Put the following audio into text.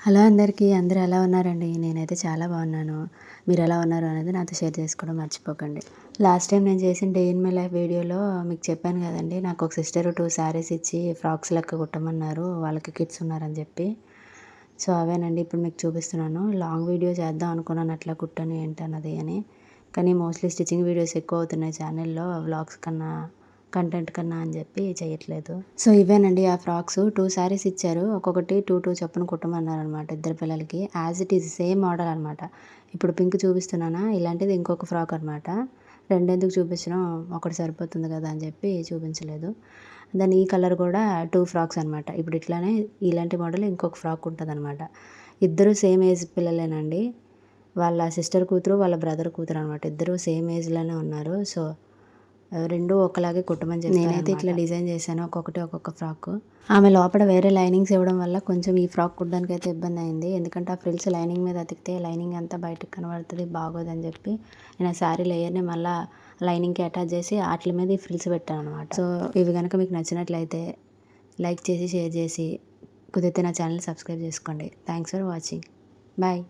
Hello అందరికీ. అందరూ ఎలా ఉన్నారండి? నేనైతే చాలా బాగున్నాను. మీరు ఎలా ఉన్నారు అనేది నాతో షేర్ చేసుకోవడం మర్చిపోకండి. లాస్ట్ టైం నేను చేసిన డే ఇన్ మై లైఫ్ వీడియోలో మీకు చెప్పాను కదండీ, నాకు ఒక సిస్టర్ 2 శారీస్ ఇచ్చి ఫ్రాక్స్ లెక్క కుట్టమన్నారు. వాళ్ళకి కిడ్స్ ఉన్నారని చెప్పి. సో అవేనండి ఇప్పుడు మీకు చూపిస్తున్నాను. లాంగ్ వీడియో చేద్దాం అనుకున్నాను, ఎట్లా కుట్టాను ఏంటన్నది అని. కానీ మోస్ట్లీ స్టిచ్చింగ్ వీడియోస్ ఎక్కువ అవుతున్నాయి ఛానల్లో వ్లాగ్స్ కన్నా, కంటెంట్ కన్నా అని చెప్పి చేయట్లేదు. సో ఇవేనండి ఆ ఫ్రాక్స్. 2 శారీస్ ఇచ్చారు. ఒక్కొక్కటి 2 చొప్పున కుట్టమన్నారనమాట ఇద్దరు పిల్లలకి. As it is same model అనమాట. ఇప్పుడు పింక్ చూపిస్తున్నానా, ఇలాంటిది ఇంకొక ఫ్రాక్ అనమాట. రెండెందుకు చూపించడం, ఒకటి సరిపోతుంది కదా అని చెప్పి చూపించలేదు. దాని ఈ కలర్ కూడా 2 ఫ్రాక్స్ అనమాట. ఇప్పుడు ఇట్లానే ఇలాంటి మోడల్ ఇంకొక ఫ్రాక్ ఉంటుందన్నమాట. ఇద్దరు సేమ్ ఏజ్ పిల్లలేనండి. వాళ్ళ సిస్టర్ కూతురు, వాళ్ళ బ్రదర్ కూతురు అనమాట. ఇద్దరు సేమ్ ఏజ్లోనే ఉన్నారు. సో 2 ఒకలాగే కుట్టమని చెప్పారనమాట. నేనైతే ఇట్లా డిజైన్ చేశాను, ఒక్కొక్కటి ఒక్కొక్క ఫ్రాక్. ఆమె లోపల వేరే లైనింగ్స్ ఇవ్వడం వల్ల కొంచెం ఈ ఫ్రాక్ కుట్టడానికైతే ఇబ్బంది అయింది. ఎందుకంటే ఆ ఫ్రిల్స్ లైనింగ్ మీద అతికితే లైనింగ్ అంతా బయటకు కనబడుతుంది, బాగోదని చెప్పి నేను ఆ శారీ లేయర్ని మళ్ళీ లైనింగ్కి అటాచ్ చేసి వాటి మీద ఈ ఫ్రిల్స్ పెట్టాను అనమాట. సో ఇవి కనుక మీకు నచ్చినట్లయితే లైక్ చేసి, షేర్ చేసి, కుదిరితే నా ఛానల్ సబ్స్క్రైబ్ చేసుకోండి. Thanks for watching. బాయ్.